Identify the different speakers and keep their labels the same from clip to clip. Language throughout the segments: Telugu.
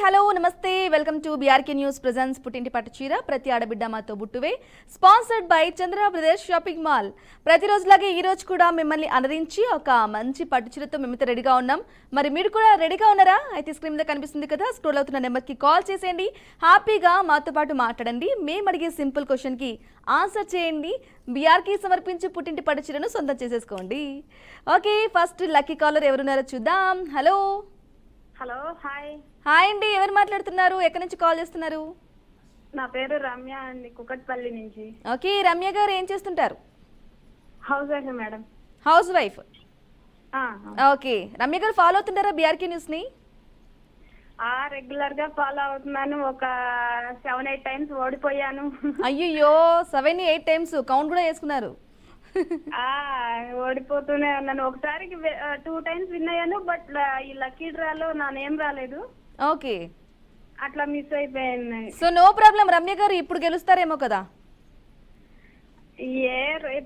Speaker 1: హలో నమస్తే welcome to BRK news presence పుట్టింటి పట్టు చీర ప్రతి ఆడబిడ్డ మాతో బుట్టువే స్పాన్సర్డ్ బై చంద్రప్రదేశ్ షాపింగ్ మాల్. ప్రతిరోజులాగే ఈ రోజు కూడా మిమ్మల్ని అనరించి ఒక మంచి పట్టు చీరతో మేమైతే రెడీగా ఉన్నాం. మరి మీరు కూడా రెడీగా ఉన్నారా? అయితే స్క్రీన్ మీద కనిపిస్తుంది కదా, స్క్రోల్ అవుతున్న నెంబర్కి కాల్ చేసేయండి. హ్యాపీగా మాతో పాటు మాట్లాడండి. మేము అడిగే సింపుల్ క్వశ్చన్కి ఆన్సర్ చేయండి. బీఆర్కే సమర్పించి పుట్టింటి పట్టు చీరను సొంతం చేసేసుకోండి. ఓకే, ఫస్ట్ లక్కీ కాలర్ ఎవరున్నారో చూద్దాం. Hello
Speaker 2: hello, hi.
Speaker 1: హాయ్ అండి, ఎవరు మాట్లాడుతున్నారు? ఎక్కడి నుంచి కాల్ చేస్తున్నారు?
Speaker 2: నా పేరు రమ్య అండి, కుకట్పల్లి నుంచి.
Speaker 1: ఓకే, రమ్య గారు ఏం చేస్తుంటారు?
Speaker 2: House wife madam.
Speaker 1: House wife. Okay, Ramya గారు ఫాలో అవుతుంటారా బీఆర్కే న్యూస్ ని?
Speaker 2: రెగ్యులర్ గా ఫాలో అవుతున్నాను. ఒక 7-8 టైమ్స్ ఓడిపోయాను.
Speaker 1: అయ్యో, 7-8 టైమ్స్ కౌంట్ కూడా చేసుకున్నారు.
Speaker 2: ఓడిపోతూనే ఉన్నాను. ఒకసారికి 2 టైమ్స్ విన్ అయ్యాను, బట్ ఈ లక్కీ డ్రాలో నా నేమ్ రాలేదు.
Speaker 1: ఓకే,
Speaker 2: అట్లా మిస్ అయిపోయాను.
Speaker 1: So no problem. రమ్య గారు ఇప్పుడు గెలుస్తారేమో కదా?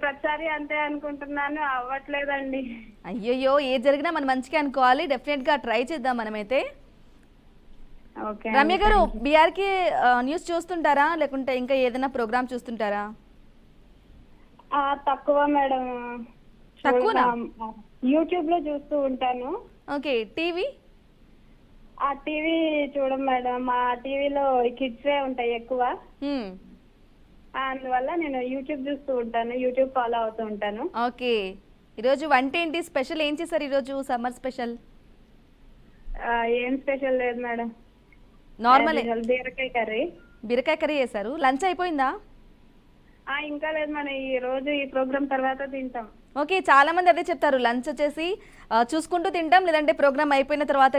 Speaker 2: ప్రతిసారి అంతే అనుకుంటున్నాను, అవ్వట్లేదండి.
Speaker 1: అయ్యయ్యో, ఏది జరిగినా మనం మంచిగా అనుకోవాలి. డెఫినెట్ గా ట్రై చేద్దాం మనమైతే. రమ్య గారు, బీఆర్కే న్యూస్ చూస్తుంటారా లేకుంటే ఇంకా ఏదైనా ప్రోగ్రామ్ చూస్తుంటారా?
Speaker 2: తక్కువ మేడం.
Speaker 1: తక్కువనా?
Speaker 2: యూట్యూబ్ లో చూస్తూ ఉంటాను.
Speaker 1: Okay, TV?
Speaker 2: టీవీ చూడం మేడం. మా టీవీలో కిడ్సే ఉంటాయి ఎక్కువ. అందువల్ల నేను యూట్యూబ్ చూస్తూ ఉంటాను, యూట్యూబ్ ఫాలో అవుతూ ఉంటాను.
Speaker 1: ఓకే, ఈరోజు వంట ఏంటి స్పెషల్? ఏం చేశారు ఈరోజు సమ్మర్ స్పెషల్?
Speaker 2: ఏం స్పెషల్ లేదు మేడం,
Speaker 1: నార్మల్
Speaker 2: బీరకాయ కర్రీ.
Speaker 1: బీరకాయ కర్రీ చేశారు. లంచ్ అయిపోయిందా?
Speaker 2: ఇంకా లేదు మేడం, ఈ రోజు ఈ ప్రోగ్రామ్ తర్వాత తింటాం.
Speaker 1: ఓకే, చాలా మంది అదే చెప్తారు, లంచ్ వచ్చేసి చూసుకుంటూ తింటాం, లేదంటే ప్రోగ్రామ్ అయిపోయిన తర్వాత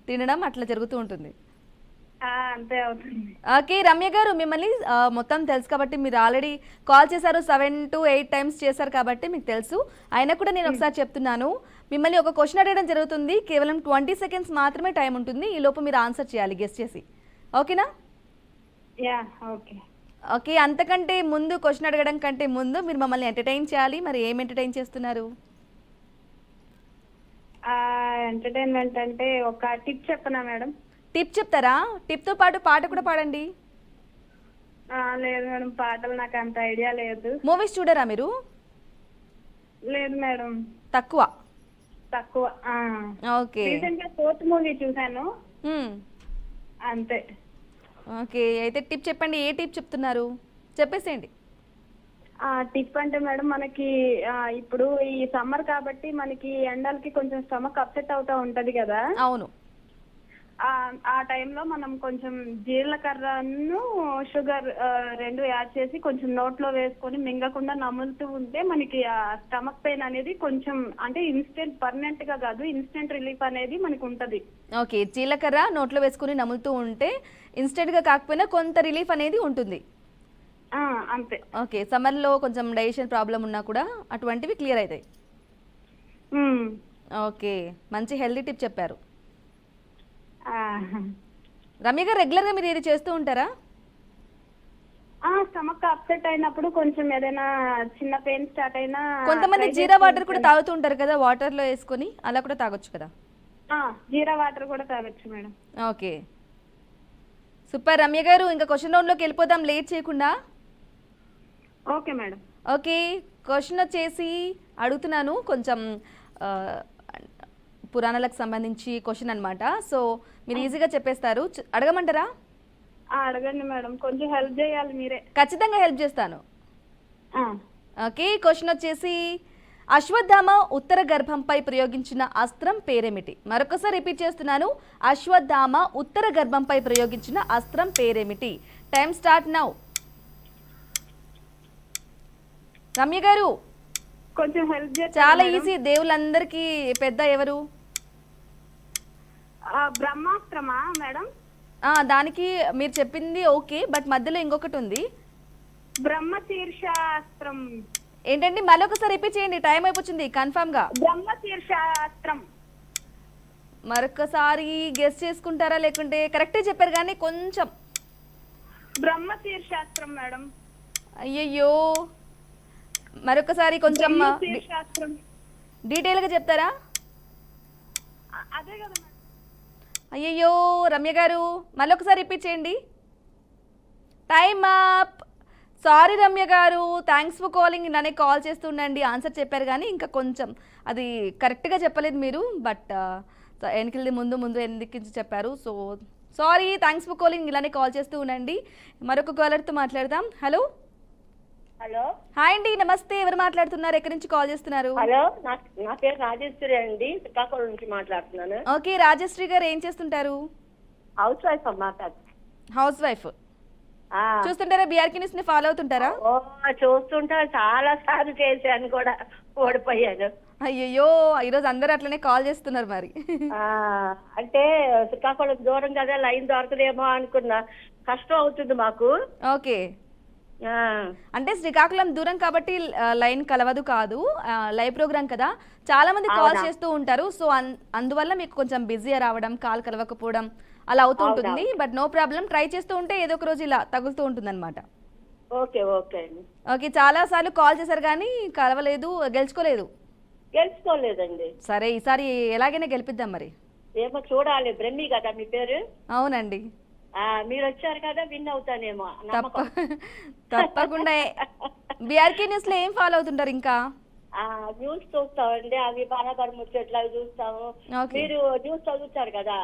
Speaker 1: తినడం, అట్లా జరుగుతూ ఉంటుంది.
Speaker 2: అంతే అవుతుంది.
Speaker 1: ఓకే, రమ్య గారు, మిమ్మల్ని మొత్తం తెలుసు కాబట్టి, మీరు ఆల్రెడీ కాల్ చేశారు, 7-8 టైమ్స్ చేశారు కాబట్టి మీకు తెలుసు. అయినా కూడా నేను ఒకసారి చెప్తున్నాను, మిమ్మల్ని ఒక క్వశ్చన్ అడగడం జరుగుతుంది. కేవలం 20 సెకండ్స్ మాత్రమే టైం ఉంటుంది. ఈ లోపు మీరు ఆన్సర్ చేయాలి గెస్ చేసి. ఓకేనా?
Speaker 2: ఓకే.
Speaker 1: ఓకే, అంతకంటే ముందు, క్వశ్చన్ అడగడం కంటే ముందు మీరు మమ్మల్ని ఎంటర్టైన్ చేయాలి. మరి ఏం ఎంటర్టైన్ చేస్తున్నారు?
Speaker 2: ఎంటర్టైన్మెంట్ అంటే ఒక టిప్ చెప్పనా మేడం?
Speaker 1: టిప్ చెప్తారా? టిప్తో పాటు పాట కూడా పాడండి.
Speaker 2: లేదు మేడం, పాటలు నాకు అంత ఐడియా లేదు.
Speaker 1: మూవీస్ చూడరా మీరు?
Speaker 2: లేదు మేడం,
Speaker 1: తక్కువ. ఓకే,
Speaker 2: రీసెంట్ గా 4th మూవీ చూసాను, అంతే.
Speaker 1: ఓకే, అయితే టిప్ చెప్పండి. ఏ టిప్ చెప్తున్నారు చెప్పేసేయండి.
Speaker 2: టిప్ అంటే మేడం, మనకి ఇప్పుడు ఈ సమ్మర్ కాబట్టి మనకి ఎండలకి కొంచెం స్టమక్ అప్సెట్ అవుతా ఉంటది కదా.
Speaker 1: అవును.
Speaker 2: ఆ టైంలో మనం కొంచెం జీలకర్రను షుగర్ 2 యాడ్ చేసి కొంచెం నోట్లో వేసుకొని మింగకుండా నములుతూ ఉంటే మనకి ఆ స్టమక్ పెయిన్ అనేది కొంచెం, అంటే ఇన్స్టెంట్, పర్మనెంట్ గా కాదు, ఇన్స్టెంట్ రిలీఫ్ అనేది మనకి ఉంటది.
Speaker 1: ఓకే, జీలకర్ర నోట్లో వేసుకుని నములుతూ ఉంటే ఇన్స్టెంట్ గా కాకపోయినా కొంత రిలీఫ్ అనేది ఉంటుంది.
Speaker 2: అంతే.
Speaker 1: ఓకే, సమ్మర్ లో కొంచెం డైజెషన్ ప్రాబ్లం ఉన్నా కూడా అటువంటివి క్లియర్ అవుతాయి. ఓకే, మంచి హెల్దీ టిప్ చెప్పారు. రమ్య గారు, రెగ్యులర్ గా మీరు ఇది చేస్తూ ఉంటారా?
Speaker 2: స్టమక్ అప్సెట్ అయినప్పుడు కొంచెం ఏదైనా చిన్న పెయిన్ స్టార్ట్ అయినా,
Speaker 1: కొంతమంది జీరా వాటర్ కూడా తాగుతూ ఉంటారు కదా, వాటర్ లో వేసుకొని అలా కూడా తాగొచ్చు కదా?
Speaker 2: జీరా వాటర్ కూడా తాగొచ్చు మేడం.
Speaker 1: Okay, super. రమ్య గారు, ఇంకా క్వశ్చన్ రౌండ్ లోకి వెళ్ళిపోదాం లేట్ చేయకుండా.
Speaker 2: Okay madam.
Speaker 1: ఓకే, క్వశ్చన్ వచ్చేసి అడుగుతున్నాను, కొంచెం పురాణాలకు సంబంధించి క్వశ్చన్ అనమాట. సో మీరు ఈజీగా చెప్పేస్తారు. అడగమంటారా?
Speaker 2: అడగండి మేడం, కొంచెం హెల్ప్ చేయాలి మీరే.
Speaker 1: ఖచ్చితంగా హెల్ప్ చేస్తాను. ఓకే, క్వశ్చన్ వచ్చేసి, అశ్వత్థామ ఉత్తర గర్భంపై ప్రయోగించిన అస్త్రం పేరేమిటి? మరొకసారి రిపీట్ చేస్తున్నాను, అశ్వత్థామ ఉత్తర గర్భంపై ప్రయోగించిన అస్త్రం పేరేమిటి? Time start now. రమ్య గారు,
Speaker 2: కొంచెం హెల్ప్ చేయాలి.
Speaker 1: చాలా ఈజీ. దేవుళ్ళందరికీ పెద్ద ఎవరు?
Speaker 2: బ్రహ్మాస్త్రమా మేడం?
Speaker 1: దానికి మీరు చెప్పింది ఓకే, బట్ మధ్యలో ఇంకొకటి ఉంది.
Speaker 2: బ్రహ్మశీర్షాస్త్రం.
Speaker 1: ఏంటండి? మరొకసారి రిపీట్ చేయండి, టైం అయిపోతుంది కన్ఫర్మ్ గా.
Speaker 2: బ్రహ్మశీర్షాస్త్రం.
Speaker 1: మరొకసారి గెస్ చేసుకుంటారా లేకుంటే? కరెక్టే చెప్పారు కానీ కొంచెం.
Speaker 2: బ్రహ్మశీర్షాస్త్రం మేడం.
Speaker 1: అయ్యయ్యో, మరొకసారి కొంచెం డీటెయిల్ గా చెప్తారా?
Speaker 2: అదే కదా.
Speaker 1: అయ్యయ్యో రమ్య గారు మళ్ళీ ఒకసారి రిపీట్ చేయండి. Time up. సారీ రమ్య గారు, థ్యాంక్స్ ఫర్ కాలింగ్. నన్నే కాల్ చేస్తుండండి, ఆన్సర్ చెప్పారు కానీ ఇంకా కొంచెం అది కరెక్ట్గా చెప్పలేదు మీరు. బట్ వెనకది ముందు ఎందుకు చెప్పారు. So sorry, thanks for calling. ఇలానే కాల్ చేస్తూ ఉండండి. మరొక కాలర్తో మాట్లాడదాం. హలో
Speaker 3: హలో,
Speaker 1: హాయ్ అండి, నమస్తే. ఎవరు మాట్లాడుతున్నారు, ఎక్కడి నుంచి కాల్ చేస్తున్నారు?
Speaker 3: హలో, నా పేరు రాజేశ్వరి అండి, శ్రీకాకుళం నుంచి మాట్లాడుతున్నాను.
Speaker 1: ఓకే రాజశ్రీ గారు, ఏం చేస్తుంటారు?
Speaker 3: హౌస్ వైఫ్ అమ్మా.
Speaker 1: House wife.
Speaker 3: ఆ,
Speaker 1: చూస్తుంటారా బీఆర్కే న్యూస్ ని ఫాలో అవుతుంటారా?
Speaker 3: ఓ చూస్తుంటా, చాలా సార్లు చేశాను కూడా, ఓడిపోయాను.
Speaker 1: అయ్యయ్యో, ఈరోజు అందరూ అట్లనే కాల్ చేస్తున్నారు మరి.
Speaker 3: ఆ, అంటే శ్రీకాకుళం దూరం కదా, లైన్ దొరకదేమో అనుకున్నా. కష్టం అవుతుంది మాకు.
Speaker 1: ఓకే,
Speaker 3: ఆ,
Speaker 1: అంటే శ్రీకాకుళం దూరం కాబట్టి లైన్ కలవదు కాదు, లైవ్ ప్రోగ్రామ్ కదా, చాలా మంది కాల్ చేస్తూ ఉంటారు. సో అందువల్ల మీకు కొంచెం బిజీ రావడం, కాల్ కలవకపోవడం అలా అవుతూ ఉంటుంది. బట్ నో ప్రాబ్లం, ట్రై చేస్తూ ఉంటే ఏదో ఒక రోజు ఇలా తగులుతూ ఉంటుంది అనమాట.
Speaker 3: ఓకే ఓకే అండి.
Speaker 1: ఓకే, చాలా సార్లు కాల్ చేశారు కానీ కలవలేదు, గెలుచుకోలేదు.
Speaker 3: గెలుచుకోలేదండి.
Speaker 1: సరే, ఈసారి ఎలాగైనా గెలిపిద్దాం మరి.
Speaker 3: ఏమో చూడాలి. బ్రహ్మి కదా మీ పేరు?
Speaker 1: అవునండి.
Speaker 3: మీరు వచ్చారు కదా, విన్ అవుతానేమో నమ్మకం.
Speaker 1: తప్పకుండా. బీఆర్కే న్యూస్ లో ఏం ఫాలో అవుతుంటారు ఇంకా?
Speaker 3: న్యూస్ చూస్తామండి, అవి బాలాగారు ముచ్చట్లు అవి చూస్తాము. మీరు న్యూస్ చదువుతారు కదా?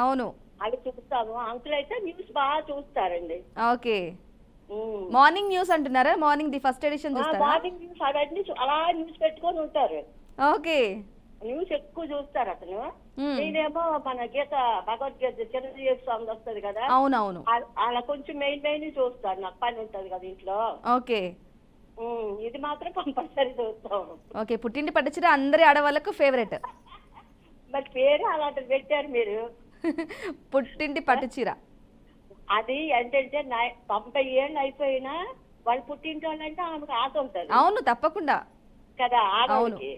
Speaker 1: అవును,
Speaker 3: అవి చూస్తాము. అంకుల్ అయితే న్యూస్ బాగా చూస్తారండి.
Speaker 1: ఓకే. మార్నింగ్ న్యూస్ అంటున్నారా? మార్నింగ్ ది ఫస్ట్ ఎడిషన్ చూస్తారా?
Speaker 3: మార్నింగ్ న్యూస్ అవన్నీ అలా న్యూస్ పెట్టుకొని ఉంటారు.
Speaker 1: ఓకే,
Speaker 3: న్యూస్ ఎక్కువ చూస్తారు అతను. నేనేమో మన గీత, భగవద్గీత చిరంజీవి స్వామి వస్తుంది కదా,
Speaker 1: అవునవును,
Speaker 3: అలా కొంచెం మెయిన్ చూస్తాను. నాకు పని ఉంటది కదా ఇంట్లో.
Speaker 1: ఓకే.
Speaker 3: ఇది మాత్రం కంపల్సరీ చూస్తాం.
Speaker 1: ఓకే, పుట్టింటి పట్టుచీర అందరి ఆడవాళ్ళకు ఫేవరెట్.
Speaker 3: మరి పేరు అలాంటిది పెట్టారు మీరు.
Speaker 1: పుట్టింటి పట్టుచీర
Speaker 3: అది ఏంటంటే 90 ఏళ్ళు అయిపోయినా వాళ్ళు పుట్టింటి వాళ్ళంటే ఆమెకు ఆశ ఉంటది.
Speaker 1: అవును, తప్పకుండా
Speaker 3: కదా, ఆడవాళ్ళకి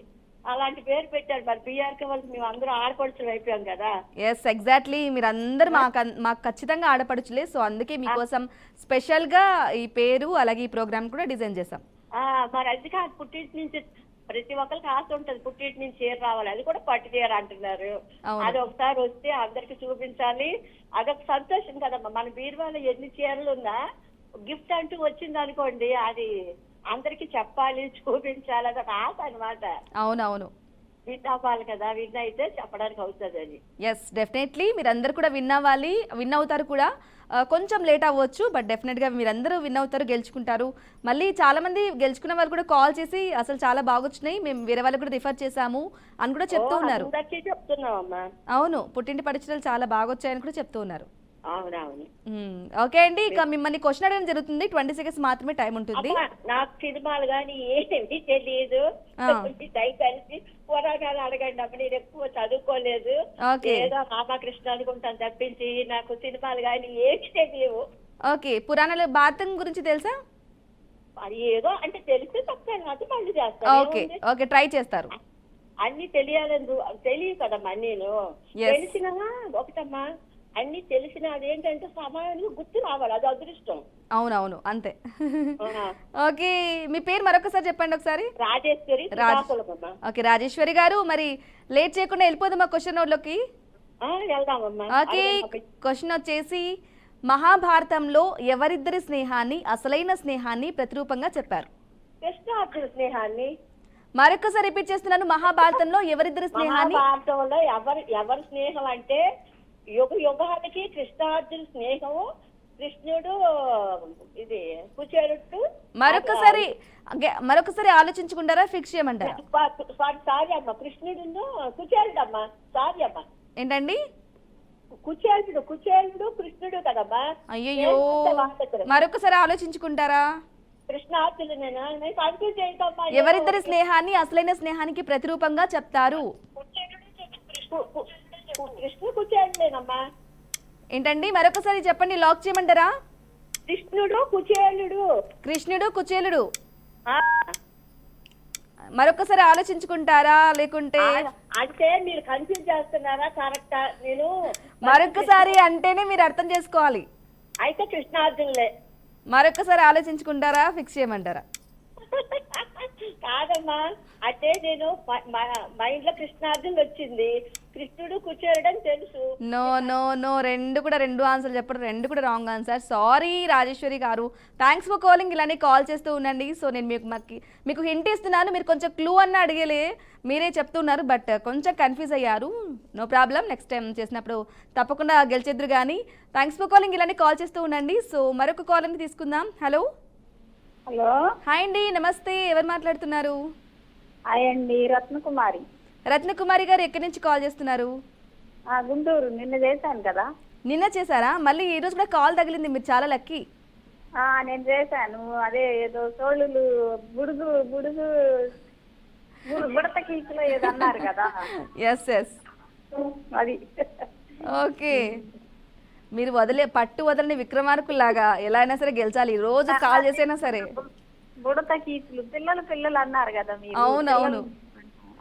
Speaker 3: అలాంటి పేరు పెట్టారు. మరి బీఆర్కే వాళ్ళకి మేము అందరూ ఆడపడుచులు అయిపోయాం కదా.
Speaker 1: Yes, exactly. మీరు అందరు మాకు ఖచ్చితంగా ఆడపడుచులే. సో అందుకే మీకోసం స్పెషల్ గా ఈ పేరు అలాగే ఈ ప్రోగ్రామ్ కూడా డిజైన్ చేసాం.
Speaker 3: మరి అది కాదు, పుట్టింటి నుంచి ప్రతి ఒక్కరికి ఆశ ఉంటది, పుట్టింటి నుంచి చీర రావాలి. అది కూడా పట్టు చీర అంటున్నారు. అది ఒకసారి వస్తే అందరికి చూపించాలి. అదొక సంతోషం కదమ్మా. మన బీరువాలో ఎన్ని చీరలు ఉన్నా గిఫ్ట్ అంటూ వచ్చింది అనుకోండి, అది అందరికి చెప్పాలి, చూపించాలి, అదొక ఆశ అనమాట.
Speaker 1: అవునవును,
Speaker 3: విన్ అవ్వాలి కదా, విన్ అయితే చెప్పడానికి అవుతుంది అది.
Speaker 1: ఎస్, డెఫినెట్లీ మీరందరూ కూడా విన్ అవ్వాలి, విన్ అవుతారు కూడా. కొంచెం లేట్ అవ్వచ్చు, బట్ డెఫినెట్గా మీరందరూ విన్ అవుతారు, గెలుచుకుంటారు. మళ్ళీ చాలా మంది గెలుచుకున్న వాళ్ళు కూడా కాల్ చేసి అసలు చాలా బాగొచ్చినాయి, మేము వేరే వాళ్ళకి కూడా రిఫర్ చేసాము అని కూడా చెప్తూ ఉన్నారు.
Speaker 3: చెప్తున్నామమ్మా.
Speaker 1: అవును, పుట్టింటి పరీక్షలు చాలా బాగొచ్చాయని కూడా చెప్తూ ఉన్నారు.
Speaker 3: అవునవును.
Speaker 1: ఓకే అండి, ఇక మిమ్మల్ని క్వశ్చన్ అడగడం జరుగుతుంది. 20 seconds మాత్రమే టైం ఉంటుంది.
Speaker 3: నాకు సినిమాలు కానీ ఏమీ తెలియదు, దయచేసి పురాణాలు అడగండి అమ్మ. నేను ఎక్కువ చదువుకోలేదు, ఏదో రామకృష్ణ అనుకుంటాను తప్పించి నాకు సినిమాలు కానీ ఏమి తెలియవు.
Speaker 1: ఓకే, పురాణాలు భారతం గురించి తెలుసా?
Speaker 3: అది ఏదో అంటే తెలిసి తప్పని అది మళ్ళీ చేస్తాను.
Speaker 1: ఓకే ఓకే, ట్రై చేస్తారు.
Speaker 3: అన్ని తెలియాలని తెలియదు కదమ్మా. నేను తెలిసినా ఒకటమ్మా, అన్ని తెలిసిన అదేంటంటే సమయానికి గుర్తు రావాలి, అది అదృష్టం.
Speaker 1: అవునవును, అంతే. ఓకే, మీ పేరు మరొకసారి చెప్పండి ఒకసారి.
Speaker 3: రాజేశ్వరి.
Speaker 1: ఓకే రాజేశ్వరి గారు, మరి లేట్ చేయకుండా వెళ్ళిపోదామా క్వశ్చన్ నోట్లోకి?
Speaker 3: వెళ్దామమ్మా.
Speaker 1: ఓకే, క్వశ్చన్ వచ్చేసి మహాభారతంలో ఎవరిద్దరి స్నేహాన్ని, అసలైన స్నేహాన్ని ప్రతిరూపంగా చెప్పారు?
Speaker 3: కృష్ణార్జున స్నేహాన్ని.
Speaker 1: మరొకసారి రిపీట్ చేస్తున్నాను, మహాభారతంలో ఎవరిద్దరి స్నేహాన్ని?
Speaker 3: మహాభారతంలో ఎవరి స్నేహం అంటే యుగానికి కృష్ణార్జున స్నేహము, కృష్ణుడు ఇది కుచేలుడు.
Speaker 1: మరొకసారి ఆలోచించుకుంటారా, ఫిక్స్ చేయమంటారా?
Speaker 3: సారీ అమ్మా, కృష్ణుడు కుచేలుడు అమ్మా. సారీ అమ్మా.
Speaker 1: ఏంటండి?
Speaker 3: కుచేలుడు కృష్ణుడు కదమ్మా.
Speaker 1: అయ్యో, మరొకసారి ఆలోచించుకుంటారా?
Speaker 3: కృష్ణార్జున.
Speaker 1: ఎవరిద్దరి స్నేహాన్ని అసలైన స్నేహానికి ప్రతిరూపంగా చెప్తారు?
Speaker 3: కృష్ణుడు కుచేలుడేనమ్మా.
Speaker 1: ఏంటండి, మరొకసారి చెప్పండి, లాక్ చేయమంటారా? కృష్ణుడు కుచేలుడు. మరొకసారి ఆలోచించుకుంటారా లేకుంటే?
Speaker 3: అంటే మీరు కన్ఫ్యూజ్ చేస్తున్నారా? కరెక్టా? నేను
Speaker 1: మరొకసారి అంటేనే మీరు అర్థం చేసుకోవాలి.
Speaker 3: అయితే కృష్ణార్జునులే.
Speaker 1: మరొకసారి ఆలోచించుకుంటారా, ఫిక్స్ చేయమంటారా?
Speaker 3: కాదమ్మా, అంటే నేను మైండ్ లో కృష్ణార్జున్ వచ్చింది. కృష్ణుడు కూర్చోడని తెలుసు.
Speaker 1: నో నో నో, రెండు ఆన్సర్లు చెప్పడం, రెండు కూడా రాంగ్ ఆన్సర్. సారీ రాజేశ్వరి గారు, థ్యాంక్స్ ఫర్ కాలింగ్. ఇలానే కాల్ చేస్తూ ఉండండి. సో నేను మీకు హింట్ ఇస్తున్నాను, మీరు కొంచెం క్లూ అన్న అడిగలే, మీరే చెప్తున్నారు, బట్ కొంచెం కన్ఫ్యూజ్ అయ్యారు. నో ప్రాబ్లం, నెక్స్ట్ టైం చేసినప్పుడు తప్పకుండా గెలిచేద్దరు. కానీ థ్యాంక్స్ ఫర్ కాలింగ్, ఇలానే కాల్ చేస్తూ ఉండండి. సో మరొక కాల్ అని తీసుకుందాం. హలో
Speaker 2: హలో,
Speaker 1: హాయ్ అండి, నమస్తే, ఎవరు మాట్లాడుతున్నారు?
Speaker 2: హాయ్ అండి, రత్నకుమారి.
Speaker 1: రత్నకుమారి గారు, ఎక్కడి నుంచి కాల్ చేస్తున్నారు?
Speaker 2: గుంటూరు. నిన్న చేశాను కదా.
Speaker 1: నిన్న చేశారా? మళ్ళీ ఈ రోజు కూడా కాల్ తగిలింది, మీరు చాలా లక్కీ.
Speaker 2: నేను చేశాను. అదే ఏదో సోళులు బుడుగు బుడుగు బుడత కీచులో ఏదో అన్నారు కదా.
Speaker 1: ఎస్ ఎస్,
Speaker 2: అది
Speaker 1: ఓకే. మీరు పట్టు వదలని విక్రమార్కుల్లాగా ఎలా అయినా సరే గెలిచాలి, రోజు కాల్ చేసైనా సరే.
Speaker 2: బుడత కీచులు పిల్లలు అన్నారు కదా మీరు.
Speaker 1: అవునవును,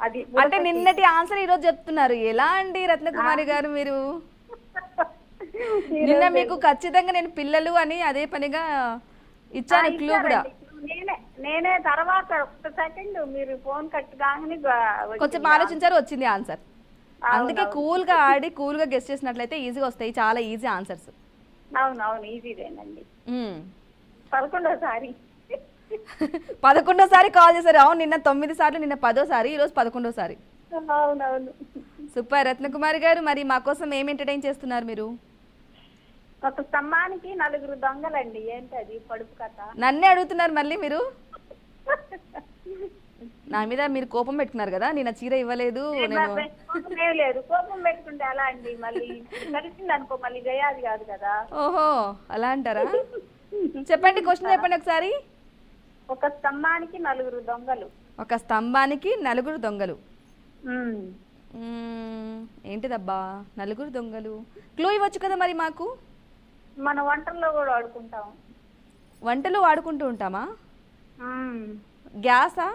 Speaker 2: అది
Speaker 1: అంటే నిన్నటి ఆన్సర్ ఈ రోజు చెప్తున్నారు. ఎలా అండి రత్నకుమారి గారు మీరు? నిన్న మీకు ఖచ్చితంగా నేను పిల్లలు అని అదే పనిగా ఇచ్చాను క్లూ కూడా.
Speaker 2: నేనే తర్వాత ఒక సెకండ్ మీరు ఫోన్ కట్ కాగానే
Speaker 1: కొంచెం ఆలోచించారు, వచ్చింది ఆన్సర్. అందుకే కూల్ గా ఆడి కూల్ గా గెస్ట్ చేసినట్లయితే ఈజీగా వస్తాయి, చాలా ఈజీ ఆన్సర్స్.
Speaker 2: అవునవును, ఈజీదేనండి. 11వ
Speaker 1: కాల్ చేశారు. అవును, నిన్న 9 సార్లు, నిన్న 10వ సారి, ఈరోజు 11వ సారి.
Speaker 2: అవునవును.
Speaker 1: సూపర్. రత్నకుమారి గారు, మరి మా కోసం ఏం ఎంటర్టైన్ చేస్తున్నారు మీరు?
Speaker 2: ఒక స్తంభానికి 4 దొంగలండి. ఏంటది పడుపు కథ?
Speaker 1: నన్నే అడుగుతున్నారు మళ్ళీ మీరు. నా మీద మీరు కోపం పెట్టుకున్నారు కదా, నేను చీర ఇవ్వలేదు.
Speaker 2: లేదు, కోపం పెట్టుకుంటే ఎలా అండి? మళ్ళీ కలిసింది అనుకో, మళ్ళీ గయాది కాదు కదా.
Speaker 1: ఓహో, అలా అంటారా? చెప్పండి, క్వశ్చన్ చెప్పండి ఒకసారి.
Speaker 2: ఒక స్తంభానికి 4 దొంగలు.
Speaker 1: ఒక స్తంభానికి 4 దొంగలు. ఏంటిదబ్బా 4 దొంగలు? క్లూ ఇవ్వచ్చు కదా మరి మాకు.
Speaker 2: మన వంటల్లో కూడా వాడుకుంటాం.
Speaker 1: వంటలు వాడుకుంటూ ఉంటామా? గ్యాసా?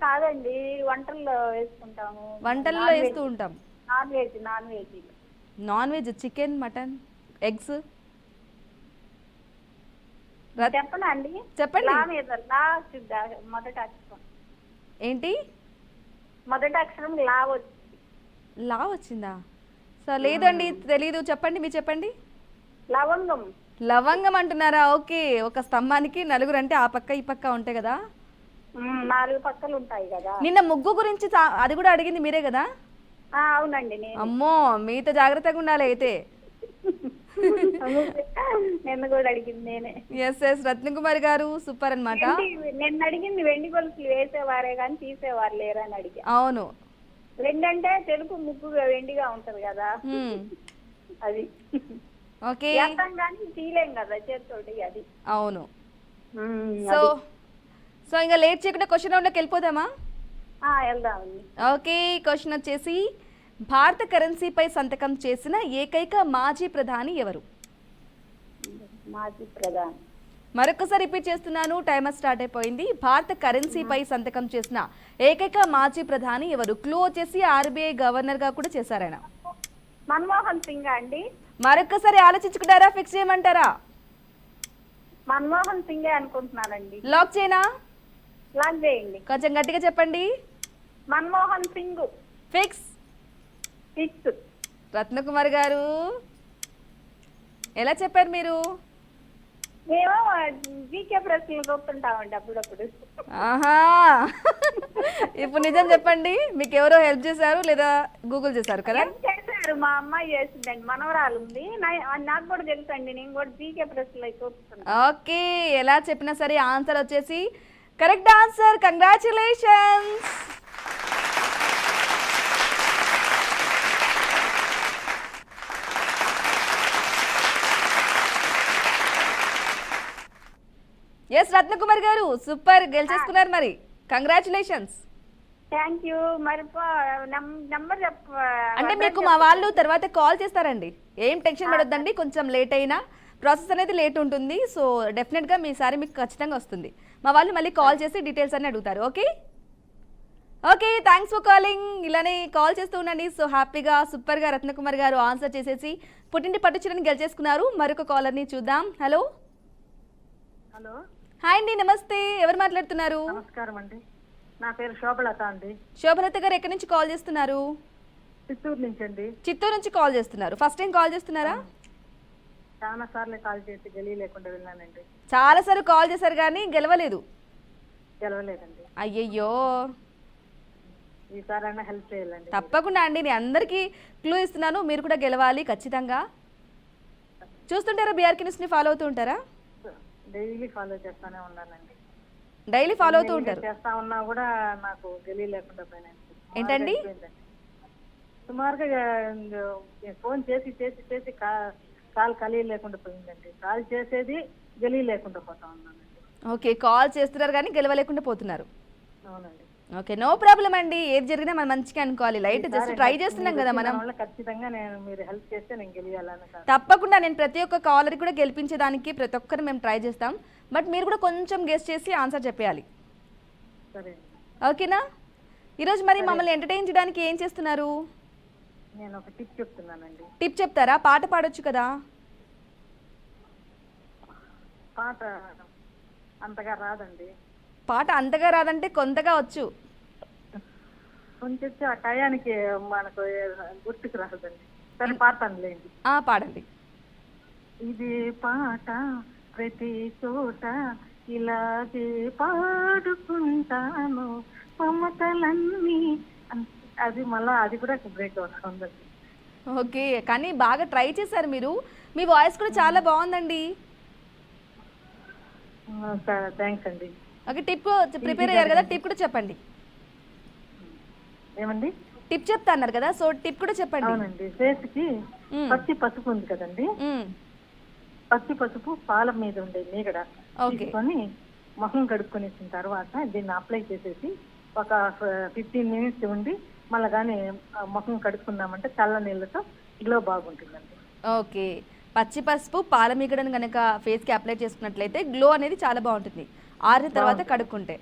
Speaker 2: కాదండి, వంటల్లో వేసుకుంటాము.
Speaker 1: వంటల్లో వేస్తూ ఉంటాం. Non veg chicken, mutton, eggs.
Speaker 2: చెప్పనా అండి?
Speaker 1: చెప్పండి.
Speaker 2: మొదటి అక్షరం
Speaker 1: ఏంటి?
Speaker 2: మొదటి అక్షరం లా
Speaker 1: వచ్చిందా? సో లేదండి, తెలీదు. చెప్పండి, మీరు చెప్పండి.
Speaker 2: లవంగం.
Speaker 1: లవంగం అంటున్నారా? ఓకే. ఒక స్తంభానికి 4 అంటే ఆ పక్క ఈ పక్క ఉంటాయి కదా,
Speaker 2: 4 పక్కలు ఉంటాయి కదా.
Speaker 1: నిన్న ముగ్గు గురించి అది కూడా అడిగింది మీరే కదా?
Speaker 2: అవునండి.
Speaker 1: అమ్మో, మీతో జాగ్రత్తగా ఉండాలి అయితే.
Speaker 2: నిన్న కూడా అడిగింది నేనే.
Speaker 1: ఎస్ ఎస్, రత్నకుమారి గారు సూపర్ అన్నమాట.
Speaker 2: నిన్న అడిగింది వెండి గొలుసులు వేసేవారే కానీ తీసేవారు లేరని అడిగా.
Speaker 1: అవును,
Speaker 2: వెండంటే తెలుపు ముగ్గుగా వెండిగా ఉంటది కదా, అది.
Speaker 1: ఓకే,
Speaker 2: కానీ తీలేం కదా చేతితోటి, అది.
Speaker 1: అవును. సో ఇంకా లేట్ చేయకుండా క్వశ్చన్ రౌండ్లోకి వెళ్ళిపోదామా?
Speaker 2: వెళ్దామండి.
Speaker 1: ఓకే, క్వశ్చన్ వచ్చేసి, భారత కరెన్సీపై సంతకం చేసిన ఏకైక మాజీ ప్రధాని ఎవరు?
Speaker 2: మాజీ ప్రధాని.
Speaker 1: మరొకసారి రిపీట్ చేస్తున్నాను, టైమర్ స్టార్ట్ అయిపోయింది. భారత కరెన్సీపై సంతకం చేసిన ఏకైక మాజీ ప్రధాని ఎవరు? క్లూ వచ్చేసి ఆర్బీఐ గవర్నర్ గా కూడా చేశారు ఆయన.
Speaker 2: మన్మోహన్ సింగ్ అండి.
Speaker 1: మరొకసారి ఆలోచించుకుంటారా, ఫిక్స్ చేయమంటారా?
Speaker 2: మన్మోహన్ సింగే అనుకుంటున్నానండి.
Speaker 1: లాక్ చేయనా?
Speaker 2: లాక్ చేయండి.
Speaker 1: కొంచెం గట్టిగా చెప్పండి.
Speaker 2: మన్మోహన్ సింగ్.
Speaker 1: ఫిక్స్.
Speaker 2: ఫిక్స్.
Speaker 1: రత్నకుమారి గారు, ఎలా చెప్పారు మీరు?
Speaker 2: మేము జీకే ప్రశ్నలు చూస్తుంటామండి అప్పుడప్పుడు.
Speaker 1: ఆహా, ఇప్పుడు నిజం చెప్పండి, మీకు ఎవరో హెల్ప్ చేశారు లేదా గూగుల్ చేశారు కదా?
Speaker 2: చేశారు, మా అమ్మాయి చేసిందండి, మనవరాలు ఉంది, నాకు కూడా తెలుసు అండి, నేను కూడా జీకే ప్రశ్నలు చూస్తున్నాను.
Speaker 1: ఓకే, ఎలా చెప్పినా సరే ఆన్సర్ వచ్చేసి correct answer. Congratulations. Yes, Ratnakumari గారు సూపర్, గెలిచేసుకున్నారు మరి. కంగ్రాచులేషన్స్.
Speaker 2: Thank you. మరి నంబర్
Speaker 1: అంటే మీకు మా వాళ్ళు తర్వాత కాల్ చేస్తారండి, ఏం టెన్షన్ పడొద్దండి. కొంచెం లేట్ అయినా ప్రాసెస్ అనేది లేట్ ఉంటుంది. సో డెఫినెట్గా మీసారి మీకు ఖచ్చితంగా వస్తుంది. మా వాళ్ళు మళ్ళీ కాల్ చేసి డీటెయిల్స్ అన్ని అడుగుతారు. Okay okay, thanks for calling. ఇలానే కాల్ చేస్తూ ఉండండి. సో హ్యాపీగా సూపర్గా రత్నకుమారి గారు ఆన్సర్ చేసేసి పుట్టింటి పట్టు చీరని గెలిచేసుకున్నారు. మరొక కాలర్ని చూద్దాం. హలో
Speaker 2: హలో,
Speaker 1: హాయ్ అండి, నమస్తే. ఎవరు మాట్లాడుతున్నారు?
Speaker 4: నమస్కారం అండి. నా పేరు శోభలత అండి.
Speaker 1: శోభలత గారు ఎక్కడి నుంచి కాల్ చేస్తున్నారు?
Speaker 4: చిత్తూరు నుంచి అండి.
Speaker 1: చిత్తూరు నుంచి కాల్ చేస్తున్నారు. ఫస్ట్ టైం కాల్ చేస్తున్నారా?
Speaker 4: చాలా సార్లు కాల్ చేసి లేకుండా వెళ్ళానండి.
Speaker 1: చాలా సార్లు కాల్ చేశారు కానీ గెలవలేదు.
Speaker 4: గెలవలేదండి.
Speaker 1: అయ్యయ్యో,
Speaker 4: ఈసారైనా హెల్ప్ చేయాలండి.
Speaker 1: తప్పకుండా అండి, నేను అందరికీ క్లూ ఇస్తున్నాను, మీరు కూడా గెలవాలి ఖచ్చితంగా. చూస్తుంటారా బీఆర్కే న్యూస్ని ఫాలో అవుతూ ఉంటారా?
Speaker 4: డైలీ ఫాలో చేస్తానే ఉన్నానండి.
Speaker 1: డైలీ ఫాలో అవుతూ ఉంటారు.
Speaker 4: చేస్తా ఉన్నా కూడా నాకు లేకుండా పోయినాయండి.
Speaker 1: ఏంటండి?
Speaker 4: సుమారుగా ఫోన్ చేసి చేసి చేసి కాల్ లేకుండా పోయిందండి. కాల్ చేసేది లేకుండా పోతా ఉన్నానండి.
Speaker 1: ఓకే, కాల్ చేస్తున్నారు కానీ గెలవలేకుండా పోతున్నారు.
Speaker 4: అవునండి.
Speaker 1: ఓకే, నో ప్రాబ్లం అండి. ఏది జరిగినా మనం మంచిగా అనుకోవాలి. లైట్ జస్ట్ ట్రై చేస్తున్నాం కదా మనం.
Speaker 4: ఖచ్చితంగా మీరు హెల్ప్ చేస్తే నేను గెలియాలని.
Speaker 1: తప్పకుండా నేను ప్రతి ఒక్క కాలర్ కూడా గెలిపించడానికి ప్రతి ఒక్కరు మేము ట్రై చేస్తాం. బట్ మీరు కూడా కొంచెం గెస్ చేసి ఆన్సర్ చెప్పేయాలి.
Speaker 4: సరే,
Speaker 1: ఓకేనా? ఈరోజు మరి మమ్మల్ని ఎంటర్టైన్ చేయడానికి ఏం చేస్తున్నారు?
Speaker 4: నేను ఒక టిప్ చెప్తున్నానండి.
Speaker 1: టిప్ చెప్తారా? పాట పాడొచ్చు కదా.
Speaker 4: పాట అంతగా రాదండి.
Speaker 1: పాట అంతగా రాదంటే కొంతగా వచ్చు.
Speaker 4: కొంచెం ఆ టయానికి మనకు గుర్తుకు రాదండి. సరే పాడతానులేండి.
Speaker 1: పాడండి.
Speaker 4: ఇది పాట ప్రతి చోట ఇలాగే పాడుకుంటాను మమతలన్నీ. అది మళ్ళీ అది కూడా బ్రేక్ వస్తుందండి.
Speaker 1: ఓకే, కానీ బాగా ట్రై చేశారు మీరు. మీ వాయిస్ కూడా చాలా బాగుందండి.
Speaker 4: థ్యాంక్స్ అండి.
Speaker 1: ఓకే, టిప్ ప్రిపేర్ అయ్యారు కదా, టిప్ కూడా చెప్పండి.
Speaker 4: ఏమండి?
Speaker 1: టిప్ చెప్తా అన్నారు కదా, సో టిప్ కూడా చెప్పండి.
Speaker 4: అవునండి. ఫేస్కి పచ్చి పసుపు ఉంది కదండి, పచ్చి పసుపు పాల మీద ఉండే మీగడ తీసుకొని మొహం కడుక్కొనేసిన తర్వాత దీన్ని అప్లై చేసేసి ఒక 15 మినిట్స్ ఉండి మళ్ళీ కానీ మొహం కడుక్కున్నామంటే చల్ల నీళ్ళతో గ్లో బాగుంటుందండి.
Speaker 1: ఓకే, పచ్చి పసుపు పాల మీగడను కనుక ఫేస్కి అప్లై చేసుకున్నట్లయితే గ్లో అనేది చాలా బాగుంటుంది. ఆరిన తర్వాత కడుక్కుంటే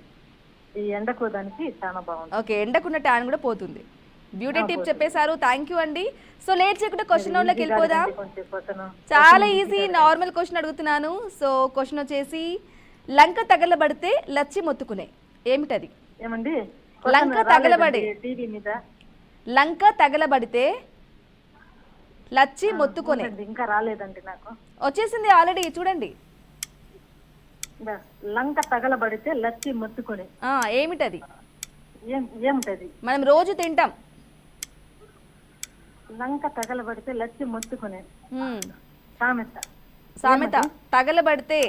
Speaker 4: ఈ ఎండకు దానికి చాలా బాగుంటుంది.
Speaker 1: ఓకే, ఎండకున్న ట్యాన్ కూడా పోతుంది. బ్యూటీ టిప్ చెప్పేశారు. థ్యాంక్ యూ అండి. సో లేట్ చేయకుండా క్వశ్చన్ లోకి వెళ్ళిపోదాం. చాలా ఈజీ నార్మల్ క్వశ్చన్ అడుగుతున్నాను. సో క్వశ్చన్ వచ్చేసి, లంక తగలబడితే లచ్చి మొత్తుకునే ఏమిటది?
Speaker 4: ఏమండి?
Speaker 1: లంక తగలబడి
Speaker 4: టీవీ మీద
Speaker 1: లంక తగలబడితే లచ్చి మొత్తుకునే.
Speaker 4: ఇంకా రాలేదండి నాకు.
Speaker 1: వచ్చేసింది ఆల్రెడీ, చూడండి.
Speaker 4: లంక తగలబడితే లచ్చి మొత్తుకునే
Speaker 1: ఏమిటది?
Speaker 4: ఏమిటది?
Speaker 1: మనం రోజు తింటాం.
Speaker 4: లంక తగలబడితే లచ్చి మొత్తుకునే సామెత.
Speaker 1: సామెత తగలబడితే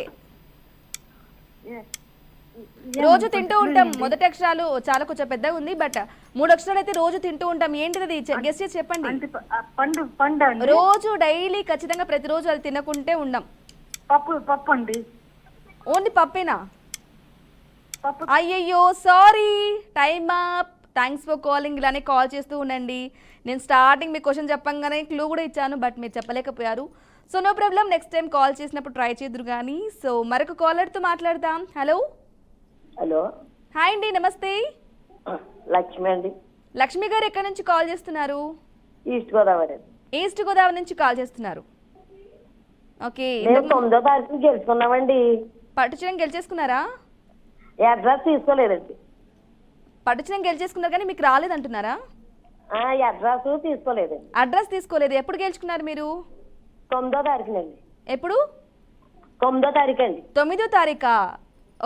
Speaker 1: రోజు తింటూ ఉంటాం. మొదటి అక్షరాలు చాలా కొంచెం పెద్దగా ఉంది, బట్ 3 అక్షరాలు అయితే రోజు తింటూ ఉంటాం. ఏంటిది? గెస్ చేసి చెప్పండి.
Speaker 4: పండు. పండు
Speaker 1: రోజు డైలీ ఖచ్చితంగా ప్రతిరోజు అది తినకుంటే ఉండం.
Speaker 4: పప్పు అండి.
Speaker 1: ఓన్లీ పప్పేనా? అయ్యయ్యో, sorry, time up. Thanks for calling. ఇలానే కాల్ చేస్తూ ఉండండి. నేను స్టార్టింగ్ మీ క్వశ్చన్ చెప్పంగానే క్లూ కూడా ఇచ్చాను, బట్ మీరు చెప్పలేకపోయారు. So no problem, next time call చేసినప్పుడు ట్రై చేద్దరు కానీ. సో మరొక కాలర్తో మాట్లాడదాం. హలో.
Speaker 5: హలో,
Speaker 1: హాయ్ అండి, నమస్తే.
Speaker 5: లక్ష్మి అండి.
Speaker 1: లక్ష్మి గారు ఎక్కడి నుంచి కాల్ చేస్తున్నారు?
Speaker 5: ఈస్ట్ గోదావరి.
Speaker 1: ఈస్ట్ గోదావరి నుంచి కాల్ చేస్తున్నారు. ఓకే,
Speaker 5: 9వ తారీఖు గెలుచుకున్నామండి.
Speaker 1: పట్టుచీరం గెలిచేసుకున్నారా?
Speaker 5: అడ్రస్ తీసుకోలేదండి.
Speaker 1: పట్టుచీరం గెలిచేసుకున్నారు కానీ మీకు రాలేదంటున్నారా?
Speaker 5: అడ్రస్ తీసుకోలేదండి.
Speaker 1: అడ్రస్ తీసుకోలేదు. ఎప్పుడు గెలుచుకున్నారు మీరు?
Speaker 5: 9వ తారీఖునండి.
Speaker 1: ఎప్పుడు?
Speaker 5: 9వ తారీఖు అండి.
Speaker 1: 9వ తారీఖా?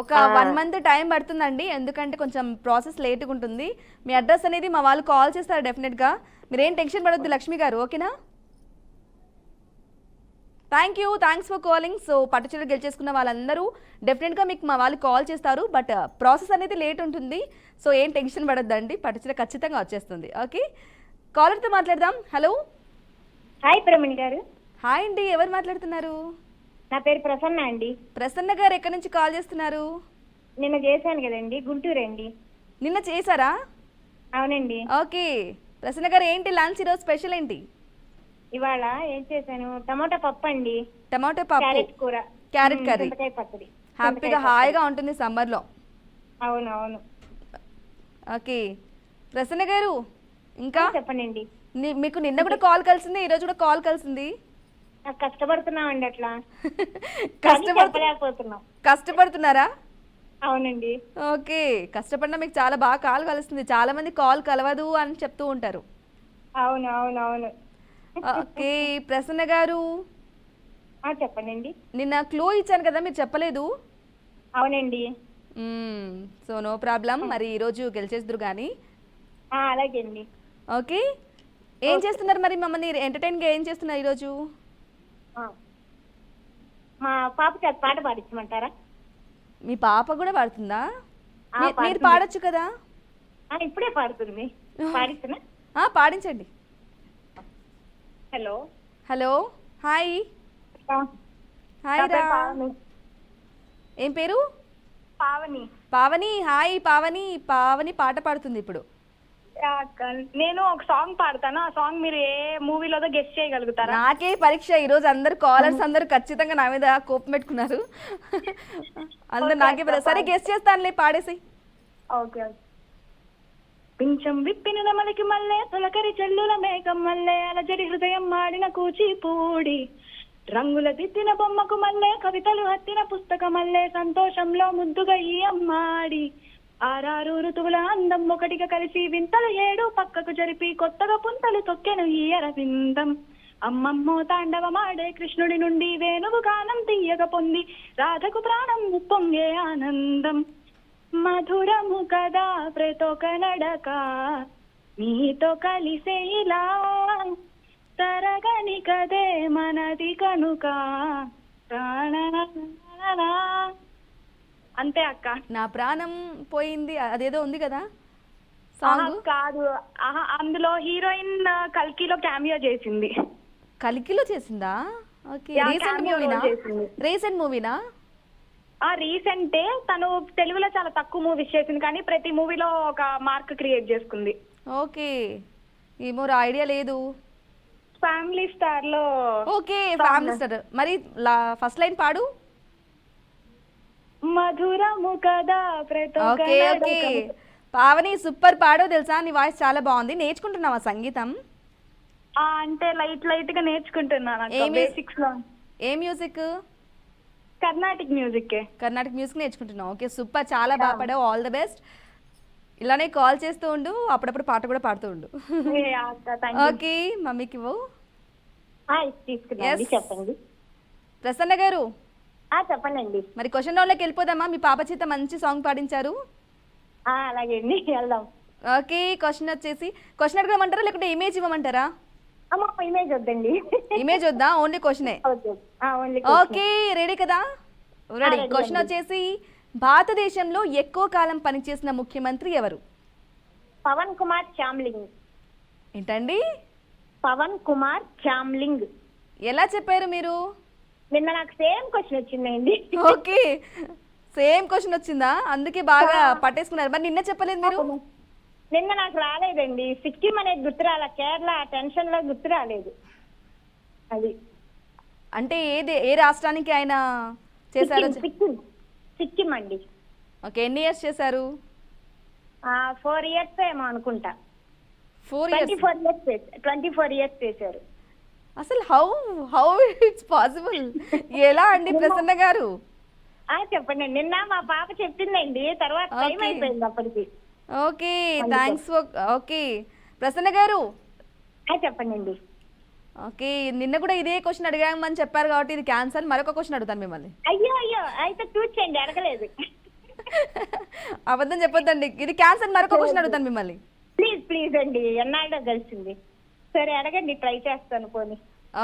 Speaker 1: ఒక 1 మంత్ టైం పడుతుందండి, ఎందుకంటే కొంచెం ప్రాసెస్ లేట్గా ఉంటుంది. మీ అడ్రస్ అనేది మా వాళ్ళు కాల్ చేస్తారు డెఫినెట్గా. మీరేం టెన్షన్ పడొద్దు లక్ష్మి గారు, ఓకేనా? Thank you, thanks for calling. So పట్టుచీర గెలిచేసుకున్న వాళ్ళందరూ డెఫినెట్గా మీకు మా వాళ్ళు కాల్ చేస్తారు, బట్ ప్రాసెస్ అనేది లేట్ ఉంటుంది. సో ఏం టెన్షన్ పడొద్దండి, పట్టుచీర ఖచ్చితంగా వచ్చేస్తుంది. ఓకే, కాలర్తో మాట్లాడదాం. హలో.
Speaker 6: హాయ్ ప్రమణి గారు.
Speaker 1: హాయ్ అండి, ఎవరు మాట్లాడుతున్నారు?
Speaker 6: నా పేరు ప్రసన్న అండి.
Speaker 1: ప్రసన్న గారు ఎక్కడి నుంచి కాల్ చేస్తున్నారు?
Speaker 6: నిన్న చేశాను కదండి, గుంటూరు అండి.
Speaker 1: నిన్న చేశారా?
Speaker 6: అవునండి.
Speaker 1: ఓకే, ప్రసన్న గారు ఏంటి లంచ్ ఈరోజు స్పెషల్ ఏంటి?
Speaker 6: ఇవాళ ఏం చేశాను, టమాటా పప్పు అండి.
Speaker 1: టమాటో పప్పు,
Speaker 6: క్యారెట్ కూర,
Speaker 1: క్యారెట్ కర్రీ.
Speaker 6: చింతకాయ పచ్చడి.
Speaker 1: హ్యాపీగా హాయిగా ఉంటుంది సమ్మర్లో.
Speaker 6: అవును అవును.
Speaker 1: ఓకే ప్రసన్న గారు, ఇంకా
Speaker 6: చెప్పండి.
Speaker 1: మీకు నిన్న కూడా కాల్ కలిసింది, ఈరోజు కూడా కాల్ కలిసింది.
Speaker 6: కష్టపడుతున్నామండి, అట్లా
Speaker 1: కష్టపడలేకపోతున్నాం. కష్టపడుతున్నారా?
Speaker 6: అవునండి.
Speaker 1: ఓకే, కష్టపడినా మీకు చాలా బాగా కాల్ కలుస్తుంది. చాలా మంది కాల్ కలవదు అని చెప్తూ ఉంటారు.
Speaker 6: అవును అవును అవును.
Speaker 1: ఓకే, ప్రసన్న గారు
Speaker 6: చెప్పండి.
Speaker 1: నిన్న క్లూ ఇచ్చాను కదా, మీరు చెప్పలేదు.
Speaker 6: అవునండి.
Speaker 1: సో నో ప్రాబ్లం, మరి ఈరోజు గెలిచేద్దరు కానీ.
Speaker 6: అలాగే అండి.
Speaker 1: ఓకే, ఏం చేస్తున్నారు మరి? మమ్మల్ని ఎంటర్టైన్గా ఏం చేస్తున్నారు ఈరోజు?
Speaker 6: మా పాప చేత పాట పాడించమంటారా?
Speaker 1: మీ పాప కూడా పాడుతుందా? మీరు
Speaker 6: పాడుతుంది.
Speaker 1: పాడొచ్చు కదా.
Speaker 6: ఇప్పుడే పాడుతుంది. పాడిస్తున్నా.
Speaker 1: పాడించండి.
Speaker 6: Hello
Speaker 1: hello, hi. హాయ్ రా. ఏం పేరు?
Speaker 6: పావని.
Speaker 1: పావని. హాయ్ పావని. పావని పాట పాడుతుంది ఇప్పుడు.
Speaker 6: నేను ఒక సాంగ్ పాడతాను. ఆ సాంగ్ మీరు ఏ మూవీలోదో గెస్ట్ చేయగలుగుతారా?
Speaker 1: నాకే పరీక్ష ఈరోజు. అందరు కాలర్స్ అందరు ఖచ్చితంగా నా మీద కోపం పెట్టుకున్నారు. అందరు నాకే సరే గెస్ట్ చేస్తానులే, పాడేసి.
Speaker 6: ఓకే. పింఛం విప్పిన నమలికి మల్లె తొలకరి చెల్లుల మేఘం మల్లె అలజడి హృదయం మాడిన కూచిపూడి రంగుల దిద్దిన బొమ్మకు మల్లె కవితలు హత్తిన పుస్తక మల్లె సంతోషంలో ముద్దుగా ఈ అమ్మాడి ఆరారు ఋతువుల అందం ఒకటిగా కలిసి వింతలు 7 పక్కకు జరిపి కొత్తగా పుంతలు తొక్కెను ఈ అరవిందం అమ్మమ్మో తాండవమాడే కృష్ణుడి నుండి వేణువు గానం తీయగ పొంది రాధకు ప్రాణం పొంగే ఆనందం మధురము కదా ప్రతొక నడక నీతో కలిసే ఇలా తరగని కదే మనది కనుక అంతే అక్క.
Speaker 1: నా ప్రాణం పోయింది అదేదో ఉంది కదా సాంగ్.
Speaker 6: కాదు, అందులో హీరోయిన్ కల్కిలో క్యామియో చేసింది.
Speaker 1: కలికిలో చేసిందా? Okay, recent
Speaker 6: cameo
Speaker 1: మూవీనా?
Speaker 6: చేసింది.
Speaker 1: రీసెంట్ మూవీనా?
Speaker 6: రీసెంటే. తను తెలుగులో చాలా తక్కువ మూవీస్ చేసింది కానీ ప్రతి మూవీలో ఒక మార్క్ క్రియేట్ చేసుకుంది.
Speaker 1: ఓకే, ఏమో ఐడియా లేదు.
Speaker 6: ఫ్యామిలీ స్టార్ లో.
Speaker 1: Okay, family star. మరి ఫస్ట్ లైన్ పాడు.
Speaker 6: మధురము కదా
Speaker 1: ఓకే ఓకే, పావని సూపర్ పాడో తెలుసా. నీ వాయిస్ చాలా బాగుంది. నేర్చుకుంటున్నావా సంగీతం?
Speaker 6: అంటే లైట్ గా నేర్చుకుంటున్నాను. బేసిక్స్ లో.
Speaker 1: ఏ music?
Speaker 6: Carnatic music.
Speaker 1: Karnataka music నేర్చుకుంటున్నావు. ఓకే సూపర్, చాలా బాగా పాడావు. All the best. ఇలానే కాల్ చేస్తూ ఉండు, అప్పుడప్పుడు పాట కూడా పాడుతూ ఉండు. ఓకే, మమ్మీకి ఇవ్వు.
Speaker 6: చెప్పండి
Speaker 1: ప్రసన్న గారు.
Speaker 6: చెప్పండి.
Speaker 1: మరి క్వశ్చన్ రౌండ్లోకి వెళ్ళిపోదామా? మీ పాప చేత మంచి సాంగ్ పాడించారు.
Speaker 6: అలాగే అండి, వెళ్దాం.
Speaker 1: ఓకే, క్వశ్చన్ వచ్చేసి క్వశ్చన్ అడగమంటారా లేకుంటే ఇమేజ్ ఇవ్వమంటారా?
Speaker 6: ఇమేజ్ వద్దండి.
Speaker 1: ఇమేజ్ వద్దా, ఓన్లీ క్వశ్చనే. ఓకే, రెడీ కదా? రెడీ. క్వశ్చన్ వచ్చేసి భారతదేశంలో ఎక్కువ కాలం పనిచేసిన ముఖ్యమంత్రి ఎవరు?
Speaker 6: పవన్ కుమార్ చామ్లింగ్.
Speaker 1: ఏంటండి?
Speaker 6: పవన్ కుమార్ చామ్లింగ్.
Speaker 1: ఎలా చెప్పారు మీరు?
Speaker 6: నిన్న నాకు సేమ్ క్వశ్చన్ వచ్చిందండి.
Speaker 1: ఓకే, సేమ్ క్వశ్చన్ వచ్చిందా? అందుకే బాగా పట్టేసుకున్నారు. మరి నిన్న చెప్పలేదు మీరు?
Speaker 6: నిన్న నాకు రాలేదండి. సిక్కిం అనేది గుర్తు రాలే, కేరళ టెన్షన్ లో గుర్తు రాలేదు. అది
Speaker 1: అంటే ఏ రాష్ట్రానికి ఆయన చేశారు?
Speaker 6: సిక్కిం అండి.
Speaker 1: ఓకే, ఎన్ని ఇయర్స్ చేశారు?
Speaker 6: 4 years ఏమో అనుకుంటా.
Speaker 1: 4 years.
Speaker 6: 24 years చేశారు.
Speaker 1: అసలు హౌ ఇట్స్ పాసిబుల్? ఎలా అండి ప్రసన్న గారు?
Speaker 6: చెప్పండి. నిన్న మా పాప చెప్పిందండి, తర్వాత టైం అయిపోయింది అప్పటికి.
Speaker 1: Okay, thanks. ఓకే ప్రసన్న గారు
Speaker 6: చెప్పండి.
Speaker 1: ఓకే, నిన్న కూడా ఇదే క్వశ్చన్ అడిగామని చెప్పారు కాబట్టి ఇది క్యాన్సల్. మరొక క్వశ్చన్ అడుగుతాను మిమ్మల్ని.
Speaker 6: అయ్యో అయితే చూచండి, అడగలేదు.
Speaker 1: అబద్ధం చెప్పొద్దండి, ఇది క్యాన్సల్. మరొక క్వశ్చన్ అడుగుతాను మిమ్మల్ని.
Speaker 6: ప్లీజ్ అండి, ఎన్నాళ్ళో కలిసింది. సరే అడగండి, ట్రై చేస్తాను. పోనీ.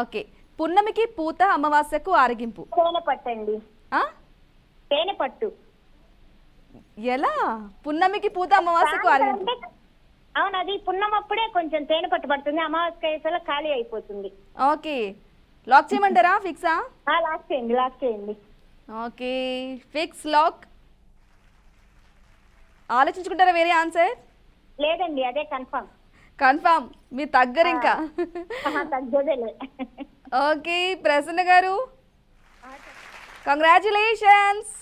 Speaker 1: ఓకే, పున్నమికి పూత అమావాస్యకు ఆరగింపు.
Speaker 6: తేనెపట్టు అండి. తేనెపట్టు.
Speaker 1: ఎలా? పున్నమికి పూత అమావాస్యకు ఆరగింపు.
Speaker 6: అవును, అది పున్నమప్పుడే కొంచెం తేనెపట్టు పడుతుంది, అమావాస్య ఖాళీ అయిపోతుంది.
Speaker 1: ఓకే, లాక్ చేయమంటారా? ఫిక్సా?
Speaker 6: లాక్ చేయండి.
Speaker 1: Okay, fix, lock. ఆలోచించుకుంటారా వేరే ఆన్సర్?
Speaker 6: లేదండి, అదే కన్ఫర్మ్.
Speaker 1: మీరు తగ్గరు ఇంకా.
Speaker 6: తగ్గదేలే.
Speaker 1: ఓకే ప్రసన్న గారు, కంగ్రాచులేషన్స్.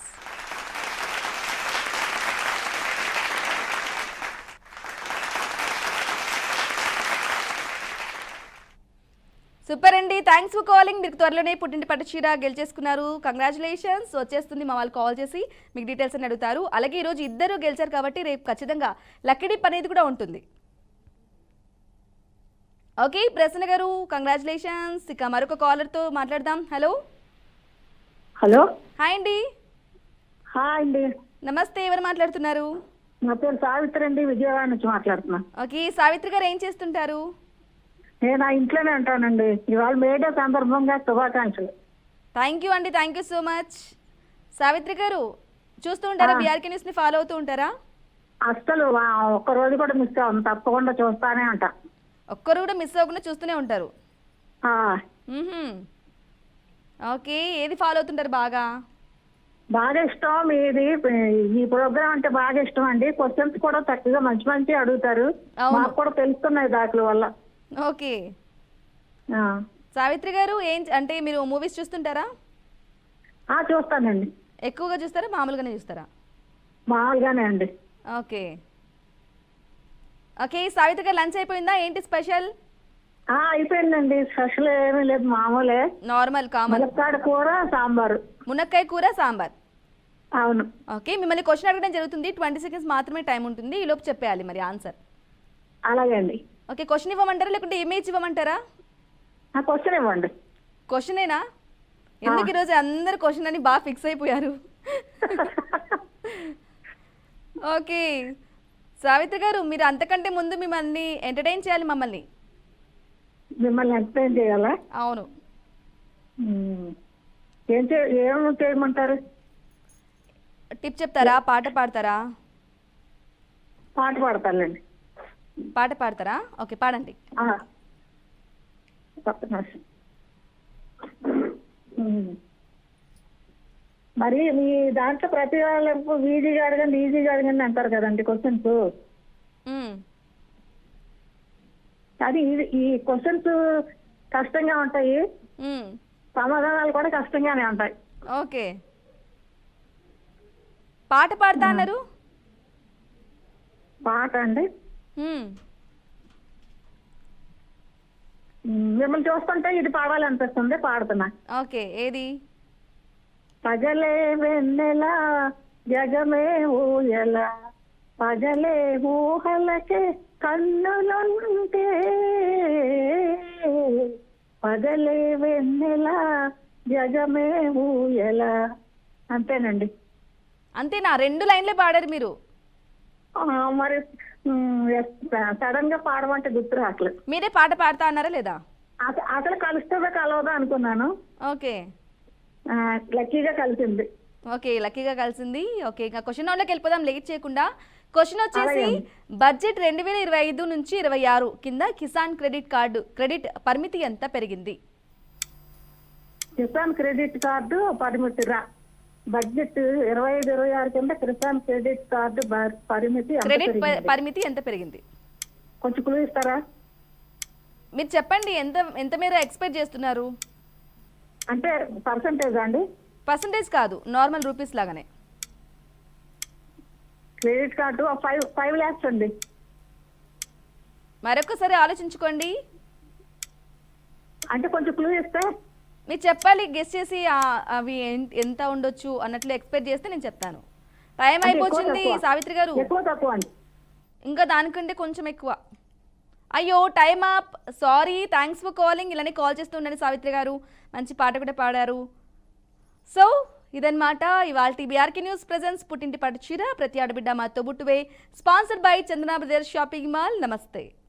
Speaker 1: సూపర్ అండి, థ్యాంక్స్ ఫర్ కాలింగ్. మీరు త్వరలోనే పుట్టింటి పట్టు చీర గెలిచేసుకున్నారు, కంగ్రాచులేషన్స్. వచ్చేస్తుంది, మా వాళ్ళు కాల్ చేసి మీకు డీటెయిల్స్ అని అడుగుతారు. అలాగే ఈరోజు ఇద్దరు గెలిచారు కాబట్టి రేపు ఖచ్చితంగా లక్కీ డిప్ అనేది కూడా ఉంటుంది. ఓకే ప్రసన్న గారు, కంగ్రాచులేషన్స్. ఇక మరొక కాలర్తో మాట్లాడదాం. హలో
Speaker 4: హలో,
Speaker 1: హాయ్ అండి.
Speaker 4: హాయ్ అండి.
Speaker 1: నమస్తే, ఎవరు మాట్లాడుతున్నారు?
Speaker 4: నా పేరు సావిత్రి అండి, విజయవాడ నుంచి మాట్లాడుతున్నా.
Speaker 1: ఓకే సావిత్రి గారు, ఏం చేస్తుంటారు?
Speaker 4: నేను ఆ ఇంట్లోనే ఉంటానండి. ఇవాళ మేడే సందర్భంగా శుభాకాంక్షలు.
Speaker 1: థ్యాంక్ యూ అండి, thank you so much. Savitri గారు, చూస్తూ ఉంటారా? బీఆర్కే న్యూస్ని ఫాలో అవుతూ ఉంటారా?
Speaker 4: అస్సలు ఒక్క రోజు కూడా మిస్ అవ్వను, తప్పకుండా చూస్తానే ఉంటా.
Speaker 1: ఒక్కరు కూడా మిస్ అవ్వకుండా చూస్తూనే ఉంటారు.
Speaker 4: ఆ,
Speaker 1: ఓకే, ఏది ఫాలో అవుతుంటారు బాగా?
Speaker 4: బాగా ఇష్టం మీది. ఈ ప్రోగ్రామ్ అంటే బాగా ఇష్టం అండి. క్వశ్చన్స్ కూడా చక్కగా మంచి మంచి అడుగుతారు.
Speaker 1: అవును.
Speaker 4: మాకు కూడా తెలుస్తున్నాయి దాని వల్ల.
Speaker 1: ఓకే
Speaker 4: ఆ,
Speaker 1: సావిత్రి గారు, ఏం అంటే మీరు మూవీస్ చూస్తుంటారా?
Speaker 4: చూస్తానండి.
Speaker 1: ఎక్కువగా చూస్తారా, మామూలుగానే చూస్తారా?
Speaker 4: మామూలుగానే అండి.
Speaker 1: ఓకే ఓకే సావిత్రి గారు, లంచ్ అయిపోయిందా? ఏంటి స్పెషల్?
Speaker 4: అయిపోయిందండి. స్పెషల్ ఏమీ లేదు, మామూలే.
Speaker 1: Normal common.
Speaker 4: ములక్కాడ కూర, సాంబారు.
Speaker 1: మునక్కాయ కూర, సాంబార్.
Speaker 4: అవును.
Speaker 1: ఓకే, మిమ్మల్ని క్వశ్చన్ అడగడం జరుగుతుంది. 20 సెకండ్స్ మాత్రమే టైం ఉంటుంది, ఈలోపు చెప్పేయాలి మరి ఆన్సర్.
Speaker 4: అలాగే అండి.
Speaker 1: ఓకే, క్వశ్చన్ ఇవ్వమంటారా లేకుంటే ఇమేజ్ ఇవ్వమంటారా?
Speaker 4: క్వశ్చన్ ఇవ్వండి.
Speaker 1: క్వశ్చనేనా? ఎందుకు ఈరోజు అందరు క్వశ్చన్ అని బాగా ఫిక్స్ అయిపోయారు? ఓకే సావిత్రి గారు, మీరు అంతకంటే ముందు మిమ్మల్ని ఎంటర్టైన్ చేయాలి మమ్మల్ని.
Speaker 4: మిమ్మల్ని ఎక్స్ప్లెయిన్ చేయాలా?
Speaker 1: అవును.
Speaker 4: ఏం చేయమంటారు?
Speaker 1: టిప్ చెప్తారా, పాట పాడతారా?
Speaker 4: పాట పాడతానండి.
Speaker 1: పాట పాడతారా? ఓకే, పాడండి.
Speaker 4: మరి మీ దాంట్లో ప్రతి వాళ్ళకు ఈజీగా అడగండి అంటారు కదండి క్వశ్చన్స్. అది ఈ క్వశ్చన్స్ కష్టంగా ఉంటాయి, సమాధానాలు కూడా కష్టంగానే ఉంటాయి.
Speaker 1: ఓకే, పాట పాడతా అన్నారు.
Speaker 4: పాట అండి. మిమ్మల్ని చూస్తుంటే ఇది పాడాలనిపిస్తుంది, పాడుతున్నా.
Speaker 1: ఓకే, ఏది?
Speaker 4: పగలే వెన్నెల జగమే ఊయల, పగలే ఊహలకే కన్నులుంటే, పగలే వెన్నెల జగమే ఊయల. అంతేనండి.
Speaker 1: అంతేనా? 2 లైన్లే పాడారు మీరు.
Speaker 4: మరి సడన్ గా పాడమంటే గుర్తు రావట్లేదు.
Speaker 1: మీరే పాట పాడతా అన్నారా లేదా?
Speaker 4: అసలు కలుస్తుందా కలవదా అనుకున్నాను.
Speaker 1: ఓకే,
Speaker 4: లక్కీగా కలిసింది.
Speaker 1: ఓకే లక్కీగా కలిసింది. ఓకే, ఇంకా క్వశ్చన్ లోకి వెళ్ళిపోదాం లేట్ చేయకుండా. క్వశ్చన్ వచ్చేసి, బడ్జెట్ 2025 నుంచి 26 కింద కిసాన్ క్రెడిట్ పరిమితి ఎంత పెరిగింది?
Speaker 4: కిసాన్ క్రెడిట్ కార్డు పరిమితి బడ్జెట్ 25-26 కింద కిసాన్ క్రెడిట్ కార్డు పరిమితి
Speaker 1: పరిమితి ఎంత పెరిగింది?
Speaker 4: కొంచెం క్లూ ఇస్తారా?
Speaker 1: మీరు చెప్పండి, ఎంత మేర ఎక్స్పెక్ట్ చేస్తున్నారు?
Speaker 4: అంటే పర్సంటేజ్ అండి?
Speaker 1: పర్సంటేజ్ కాదు, నార్మల్ రూపీస్ లాగానే.
Speaker 4: క్రెడిట్ కార్డు 5 lakhs అండి.
Speaker 1: మరొకసారి ఆలోచించుకోండి.
Speaker 4: అంటే కొంచెం క్లూ ఇస్తే.
Speaker 1: మీరు చెప్పాలి, గెస్ చేసి అవి ఎంత ఉండొచ్చు అన్నట్లు ఎక్స్పెక్ట్ చేస్తే నేను చెప్తాను. టైం అయిపోతుంది సావిత్రి గారు.
Speaker 4: ఎక్కువ తక్కువ అండి?
Speaker 1: ఇంకా దానికంటే కొంచెం ఎక్కువ. అయ్యో, time up. Sorry, thanks for calling. ఇలానే కాల్ చేస్తూ ఉండండి సావిత్రి గారు. మంచి పాట కూడా పాడారు. సో ఇదన్నమాట ఇవాల్టి బీఆర్కే న్యూస్ ప్రెజెన్స్ పుట్టింటి పట్టు చీర ప్రతి ఆడబిడ్డ మా తోబుట్టువే, sponsored by Chandana brothers shopping mall. నమస్తే.